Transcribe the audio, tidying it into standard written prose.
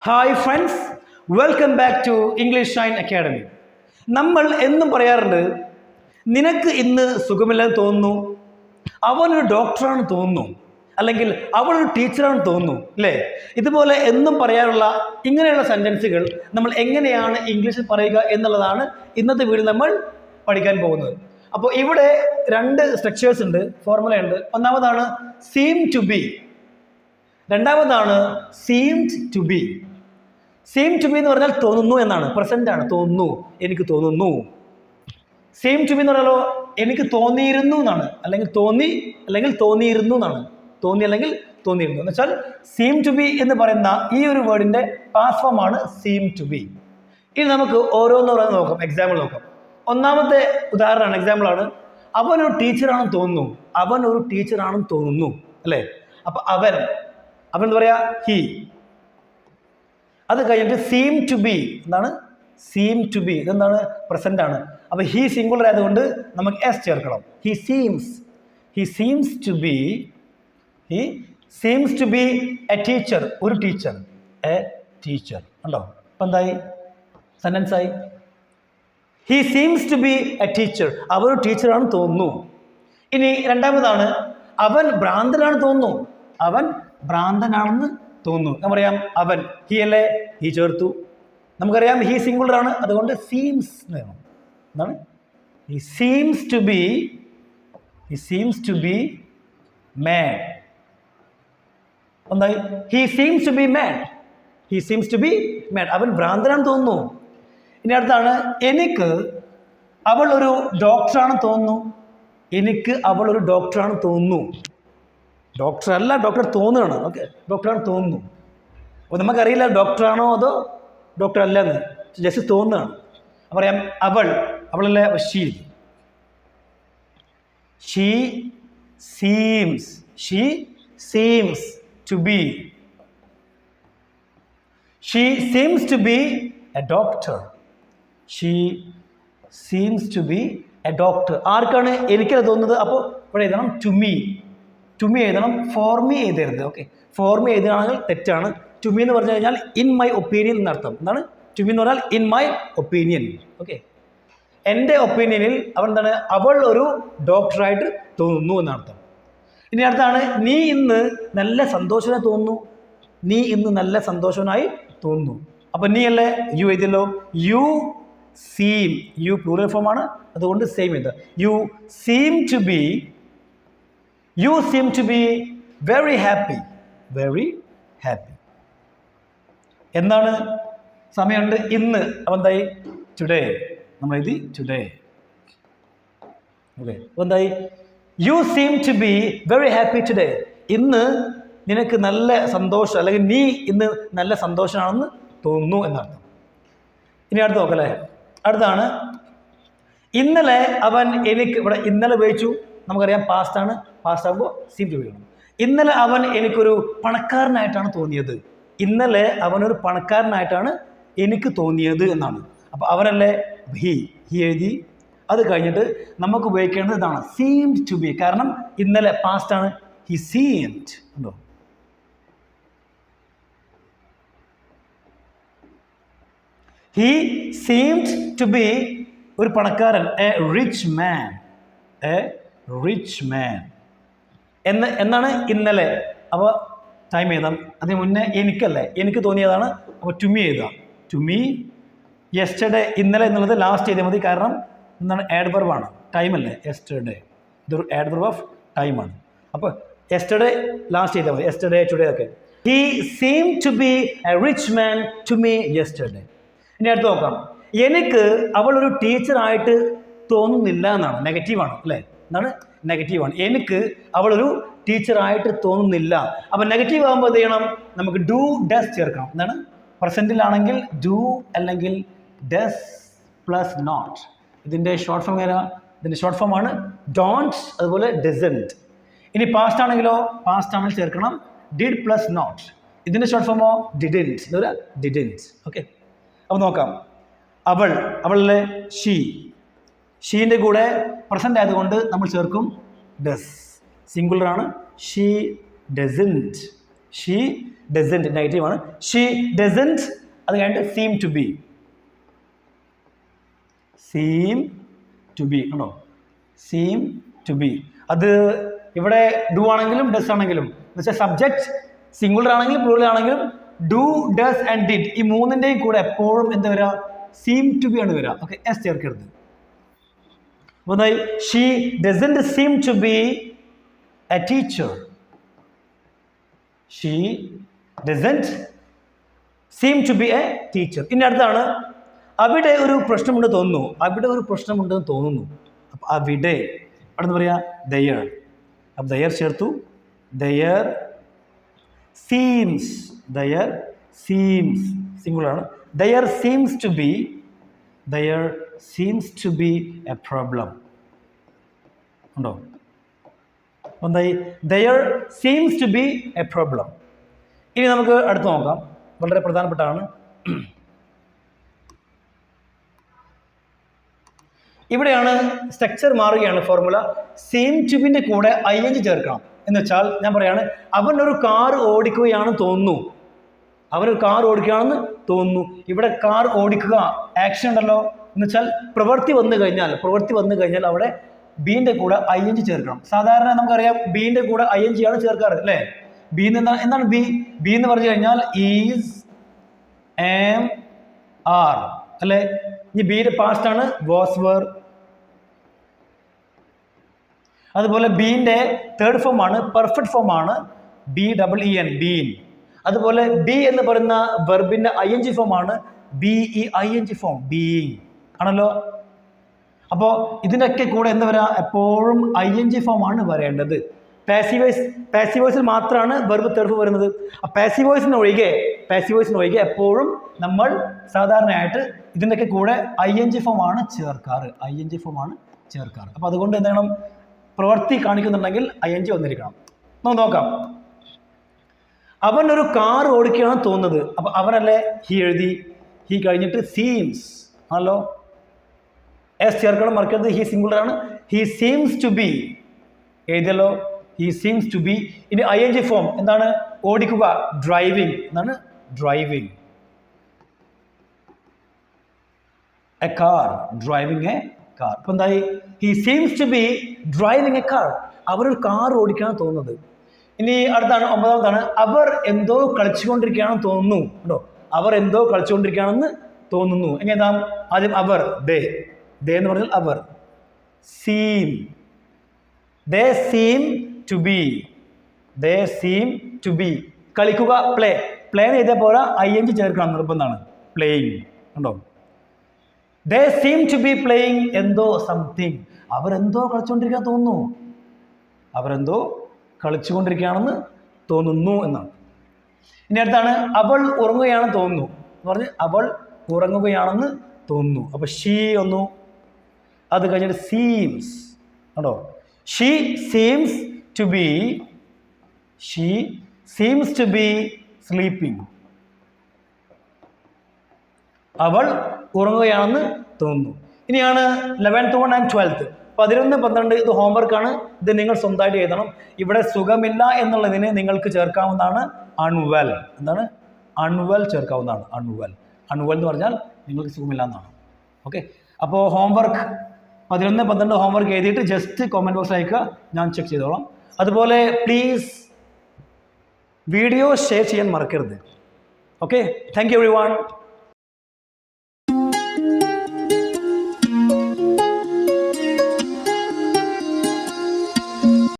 Hi friends, welcome back to English Shine Academy. നമ്മൾ എന്നും പറയാറുണ്ട്, നിനക്ക് ഇന്ന് സുഖമില്ലെന്ന് തോന്നുന്നു, അവനൊരു ഡോക്ടറാണ് തോന്നുന്നു, അല്ലെങ്കിൽ അവളൊരു ടീച്ചറാണ് തോന്നുന്നു, അല്ലേ? ഇതുപോലെ എന്നും പറയാറുള്ള ഇങ്ങനെയുള്ള സെൻറ്റൻസുകൾ നമ്മൾ എങ്ങനെയാണ് ഇംഗ്ലീഷിൽ പറയുക എന്നുള്ളതാണ് ഇന്നത്തെ വീഡിയോ നമ്മൾ പഠിക്കാൻ പോകുന്നത്. അപ്പോൾ ഇവിടെ രണ്ട് സ്ട്രക്ചേഴ്സ് ഉണ്ട്, ഫോർമുലയുണ്ട്. ഒന്നാമതാണ് സീം ടു ബി, രണ്ടാമതാണ് seemed to be. Seem to be എന്ന് പറഞ്ഞാൽ തോന്നുന്നു എന്നാണ്, പ്രസന്റ് ആണ്. തോന്നുന്നു, എനിക്ക് തോന്നുന്നു. സീം ടു ബി എന്ന് പറഞ്ഞാലോ എനിക്ക് തോന്നിയിരുന്നു എന്നാണ്, അല്ലെങ്കിൽ തോന്നി അല്ലെങ്കിൽ തോന്നിയിരുന്നു എന്നാണ്. തോന്നി അല്ലെങ്കിൽ തോന്നിയിരുന്നു എന്ന് വെച്ചാൽ സീം ടു ബി എന്ന് പറയുന്ന ഈ ഒരു വേർഡിന്റെ പാസ്റ്റ് ഫോം ആണ് സീം ടു ബി. ഇനി നമുക്ക് ഓരോന്നോരോന്ന് നോക്കാം, എക്സാമ്പിൾ നോക്കാം. ഒന്നാമത്തെ ഉദാഹരണമാണ്, എക്സാമ്പിളാണ്, അവനൊരു ടീച്ചറാണെന്ന് തോന്നുന്നു. അവൻ ഒരു ടീച്ചറാണെന്ന് തോന്നുന്നു, അല്ലേ? അപ്പൊ അവൻ എന്താ പറയാ? ഹി. അത് കഴിഞ്ഞിട്ട് സീം ടു ബി. എന്താണ് സീം ടു ബി? ഇതെന്താണ്? പ്രസന്റ് ആണ്. അപ്പൊ ഹി സിംഗുലർ ആയതുകൊണ്ട് നമുക്ക് എസ് ചേർക്കണം. He seems to be a teacher. ഒരു ടീച്ചർ, എ ടീച്ചർ. ഉണ്ടോ? അപ്പൊ എന്തായി? സെന്റൻസ് ആയി. He seems to be a teacher. അവൻ ടീച്ചറാണെന്ന് തോന്നുന്നു. ഇനി രണ്ടാമതാണ്, അവൻ ഭ്രാന്തനാണ് തോന്നുന്നു. അവൻ ഭ്രാന്തനാണെന്ന് തോന്നുന്നു. നമുക്കറിയാം അവൻ, ഹി അല്ലേ, ഹി ചേർത്തു. നമുക്കറിയാം ഹി സിംഗുലർ ആണ്, അതുകൊണ്ട് സീംസ് വേണം. എന്താണ്? He seems to be mad. എന്തായി? He seems to be mad. അവൻ ഭ്രാന്തനാണ് തോന്നുന്നു. ഇനി അടുത്താണ്, എനിക്ക് അവൾ ഒരു ഡോക്ടറാണെന്ന് തോന്നുന്നു. എനിക്ക് അവൾ ഒരു ഡോക്ടറാണെന്ന് തോന്നുന്നു. ഡോക്ടർ അല്ല, ഡോക്ടർ തോന്നുകയാണ്. ഓക്കെ, ഡോക്ടറാണ് തോന്നുന്നു. അപ്പോൾ നമുക്കറിയില്ല ഡോക്ടറാണോ അതോ ഡോക്ടർ അല്ല എന്ന്, ജസ്റ്റ് തോന്നുകയാണ്. പറയാം അവളല്ലേ, she seems to be a doctor. ആർക്കാണ്? എനിക്കത് തോന്നുന്നത്. അപ്പോൾ ഇവിടെ എഴുതണം ടു മീ എഴുതണം, ഫോർ മീ എഴുതരുത്. ഓക്കെ, ഫോർ മീ എഴുതുകയാണെങ്കിൽ തെറ്റാണ്. ടു മീ എന്ന് പറഞ്ഞു കഴിഞ്ഞാൽ ഇൻ മൈ ഒപ്പീനിയൻ എന്നർത്ഥം. എന്താണ് ടു മീ എന്ന് പറഞ്ഞാൽ? In my opinion. ഓക്കെ, എൻ്റെ ഒപ്പീനിയനിൽ അവൾ ഒരു ഡോക്ടറായിട്ട് തോന്നുന്നു എന്നർത്ഥം. ഇനി അടുത്താണ്, നീ ഇന്ന് നല്ല സന്തോഷമായി തോന്നുന്നു. അപ്പൊ നീ അല്ലേ, യു എഴുതിയല്ലോ. യു പ്ലൂറൽ ഫോം ആണ്, അതുകൊണ്ട് സെയിം എഴുതുക. You seem to be very happy. എന്താണ്? സമയമുണ്ട്, ഇന്ന്. അപ്പം എന്തായി? ടുഡേ. നമ്മൾ എഴുതി ടുഡേ. ഓക്കെ, അപ്പം എന്തായി? You seem to be very happy today. ഇന്ന് നിനക്ക് നല്ല സന്തോഷം, അല്ലെങ്കിൽ നീ ഇന്ന് നല്ല സന്തോഷമാണെന്ന് തോന്നുന്നു എന്നർത്ഥം. ഇനി അടുത്ത് നോക്കല്ലേ. അടുത്താണ്, ഇന്നലെ അവൻ എനിക്ക്. ഇവിടെ ഇന്നലെ ഉപയോഗിച്ചു, നമുക്കറിയാം പാസ്റ്റ് ആണ്. പാസ്റ്റ് ആകുമ്പോൾ സീം ടു ബി വേണം. ഇന്നലെ അവൻ എനിക്കൊരു പണക്കാരനായിട്ടാണ് തോന്നിയത്. ഇന്നലെ അവനൊരു പണക്കാരനായിട്ടാണ് എനിക്ക് തോന്നിയത് എന്നാണ്. അപ്പോൾ അവനല്ലേ, ഹി എഴുതി. അത് കഴിഞ്ഞിട്ട് നമുക്ക് ഉപയോഗിക്കേണ്ടത് ഇതാണ്, സീംഡ് ടു ബി. കാരണം ഇന്നലെ പാസ്റ്റ് ആണ്. He seemed. ഉണ്ടോ? ഹി സീംഡ് ടു ബി ഒരു പണക്കാരൻ, എ റിച്ച് മാൻ എന്നാണ് ഇന്നലെ. അപ്പോൾ ടൈം എഴുതാം. അതിന് മുന്നേ എനിക്കല്ലേ, എനിക്ക് തോന്നിയതാണ്. അപ്പോൾ ടു മീ എഴുതാം. To me yesterday. ഇന്നലെ എന്നുള്ളത് ലാസ്റ്റ് ചെയ്താൽ മതി, കാരണം എന്താണ്? ആഡ് വെർബാണ്. ടൈം അല്ലേ, യെസ്റ്റർഡേ. ഇതൊരു ആഡ് വെർബ് ഓഫ് ടൈമാണ്. അപ്പോൾ യെസ്റ്റർഡേ ലാസ്റ്റ് ചെയ്താൽ മതി. യെസ്റ്റർഡേ, ടുഡേ ഒക്കെ. He seem to be a rich man to me yesterday. ഇനി അടുത്ത് നോക്കാം. എനിക്ക് അവളൊരു ടീച്ചറായിട്ട് തോന്നുന്നില്ല എന്നാണ്. നെഗറ്റീവാണ്, അല്ലേ? എന്താണ്? നെഗറ്റീവാണ്. എനിക്ക് അവളൊരു ടീച്ചറായിട്ട് തോന്നുന്നില്ല. അപ്പം നെഗറ്റീവ് ആകുമ്പോൾ എന്ത് ചെയ്യണം? നമുക്ക് ഡു ഡസ് ചേർക്കണം. എന്താണ്? പ്രസൻറ്റിലാണെങ്കിൽ ഡു അല്ലെങ്കിൽ ഡസ് പ്ലസ് നോട്ട്. ഇതിൻ്റെ ഷോർട്ട് ഫോം ഏതാ? ഇതിൻ്റെ ഷോർട്ട് ഫോം ആണ് ഡോണ്ട്, അതുപോലെ ഡസൻറ്റ്. ഇനി പാസ്റ്റ് ആണെങ്കിലോ, പാസ്റ്റ് ആണെങ്കിൽ ചേർക്കണം ഡിഡ് പ്ലസ് നോട്ട്. ഇതിൻ്റെ ഷോർട്ട് ഫോമോ ഡിഡൻറ്റ്. ഓക്കെ, അപ്പോൾ നോക്കാം. അവളിലെ ഷീൻ്റെ കൂടെ പ്രസന്റ് ആയതുകൊണ്ട് നമ്മൾ ചേർക്കും ഡസ്. സിംഗുലർ ആണ്. She doesn't she doesn't negative ആണ്. ഷീ ഡസൻറ്റ് അത് കഴിഞ്ഞിട്ട് seem to be. Seem to be ആണോ? Seem to be. അത് ഇവിടെ ഡു ആണെങ്കിലും ഡസ് ആണെങ്കിലും എന്നുവെച്ചാൽ സബ്ജക്റ്റ് സിംഗുലർ ആണെങ്കിലും പ്ലൂറൽ ആണെങ്കിലും ഡു ഡസ് ആൻഡ് ഡിഡ് ഈ മൂന്നിൻ്റെയും കൂടെ എപ്പോഴും എന്താ വരിക? സീം ടു ബി ആണ് വരിക. ഓക്കെ, എസ് ചേർക്കരുത്. അപ്പോൾ she doesn't seem to be a teacher. She doesn't seem to be a teacher. ഇനി അടുത്താണ് അവിടെ ഒരു പ്രശ്നമുണ്ട് തോന്നുന്നു. അവിടെ ഒരു പ്രശ്നമുണ്ടെന്ന് തോന്നുന്നു. അപ്പം അവിടെ അവിടെ എന്താ പറയുക? ദയർ. അപ്പം ദയർ ചേർത്തു. There seems. ദയർ സീംസ് സിംഗിളാണ്. There seems to be. There seems to be a problem ഉണ്ടോ? എന്തായി? There seems to be a problem. ഇനി നമുക്ക് അടുത്ത് നോക്കാം. വളരെ പ്രധാനപ്പെട്ടാണ്. ഇവിടെയാണ് സ്ട്രക്ചർ മാറുകയാണ്. ഫോർമുല സീം ടു ബിൻ്റെ കൂടെ ing ചേർക്കണം. എന്ന് വെച്ചാൽ ഞാൻ പറയാണ് അവനൊരു കാർ ഓടിക്കുകയാണെന്ന് തോന്നുന്നു. അവനൊരു കാർ ഓടിക്കുകയാണെന്ന് തോന്നുന്നു. ഇവിടെ കാർ ഓടിക്കുക ആക്ഷൻ ഉണ്ടല്ലോ. എന്ന് വെച്ചാൽ പ്രവൃത്തി വന്നു കഴിഞ്ഞാൽ അവിടെ ബീൻ്റെ കൂടെ ing ചേർക്കണം. സാധാരണ നമുക്കറിയാം ബീൻ്റെ കൂടെ ing ആണ് ചേർക്കാറ് അല്ലേ? ബി എന്താണ് ബി? ബി എന്ന് പറഞ്ഞു കഴിഞ്ഞാൽ ഈസ്, ആം, ആർ അല്ലേ? ഇനി ബിയുടെ പാസ്റ്റ് ആണ് വാസ്, വർ. അതുപോലെ ബീൻ്റെ തേർഡ് ഫോം ആണ് പെർഫെക്റ്റ് ഫോം ആണ് BEEN, ബീൻ. അതുപോലെ ബി എന്ന് പറയുന്ന വെർബിന്റെ ing ഫോം ആണ് BEING ഫോം, ബീയിങ് ആണല്ലോ. അപ്പോൾ ഇതിൻ്റെയൊക്കെ കൂടെ എന്താ പറയുക? എപ്പോഴും ing ഫോം ആണ് വരേണ്ടത്. പാസീവ് വോയിസിൽ മാത്രമാണ് വെർബ് തേർഡ് ഫോം വരുന്നത്. പാസീവ് വോയിസിന് ഒഴികെ എപ്പോഴും നമ്മൾ സാധാരണയായിട്ട് ഇതിൻ്റെയൊക്കെ കൂടെ ing ഫോം ആണ് ചേർക്കാറ്. അപ്പോൾ അതുകൊണ്ട് എന്ത് ചെയ്യണം? പ്രവൃത്തി കാണിക്കുന്നുണ്ടെങ്കിൽ ing വന്നിരിക്കണം. നമുക്ക് നോക്കാം. അവൻ ഒരു കാർ ഓടിക്കുകയാണ് തോന്നുന്നത്. അപ്പം അവനല്ലേ ഹി എഴുതി. ഹി കഴിഞ്ഞിട്ട് സീംസ് ആണല്ലോ. എസ് ചേർക്കണം, മറക്കരുത്. ഹി സിംഗുലർ ആണ്. ഹി സീംസ് ടു ബി എഴുതിയല്ലോ. He seems to be. ഇനി ing ഫോം എന്താണ്? ഓടിക്കുക, ഡ്രൈവിംഗ്. എന്താണ്? Driving a car. Driving a car. ഇപ്പം എന്തായി? He seems to be driving a car. അവരൊരു കാർ ഓടിക്കുകയാണ് തോന്നുന്നത്. ഇനി അടുത്താണ് 9ാമതാണ്. അവർ എന്തോ കളിച്ചുകൊണ്ടിരിക്കുകയാണെന്ന് തോന്നുന്നു കേട്ടോ. അവർ എന്തോ കളിച്ചുകൊണ്ടിരിക്കുകയാണെന്ന് തോന്നുന്നു. എങ്ങനെയാ? ആദ്യം അവർ, ദേ എന്ന് പറഞ്ഞാൽ അവർ. Seem, they seem to be. കളിക്കുക, പ്ലേ. പ്ലേ എന്ന് എഴുതിയാൽ പോരാ, ing ചേർക്കണം, നിർബന്ധമാണ്. പ്ലേയിങ് കണ്ടോ? They seem to be playing എന്തോ സംതിങ്. അവരെന്തോ കളിച്ചുകൊണ്ടിരിക്കുകയാണെന്ന് തോന്നുന്നു എന്നാണ്. ഇനി അടുത്താണ് അവൾ ഉറങ്ങുകയാണെന്ന് തോന്നുന്നു എന്ന് പറഞ്ഞ് അവൾ ഉറങ്ങുകയാണെന്ന് തോന്നുന്നു. അപ്പോൾ ഷീ ഒന്നു, അത് കഴിഞ്ഞിട്ട് സീംസ് കണ്ടോ? She seems to be sleeping. അവൾ ഉറങ്ങുകയാണെന്ന് തോന്നുന്നു. ഇനിയാണ് 11th one and 12th. 11, 12 ഇത് ഹോംവർക്കാണ്. ഇത് നിങ്ങൾ സ്വന്തമായിട്ട് എഴുതണം. ഇവിടെ സുഖമില്ല എന്നുള്ളതിന് നിങ്ങൾക്ക് ചേർക്കാവുന്നതാണ് അൺവെൽ. എന്താണ്? അൺവെൽ ചേർക്കാവുന്നതാണ്. അൺവെൽ എന്ന് പറഞ്ഞാൽ നിങ്ങൾക്ക് സുഖമില്ല എന്നാണ്. ഓക്കെ, അപ്പോൾ ഹോംവർക്ക് 11, 12 ഹോംവർക്ക് എഴുതിയിട്ട് ജസ്റ്റ് കോമെൻറ്റ് ബോക്സിൽ അയക്കുക, ഞാൻ ചെക്ക് ചെയ്തോളാം. അതുപോലെ പ്ലീസ് വീഡിയോ ഷെയർ ചെയ്യാൻ മറക്കരുത്. Okay, thank you everyone.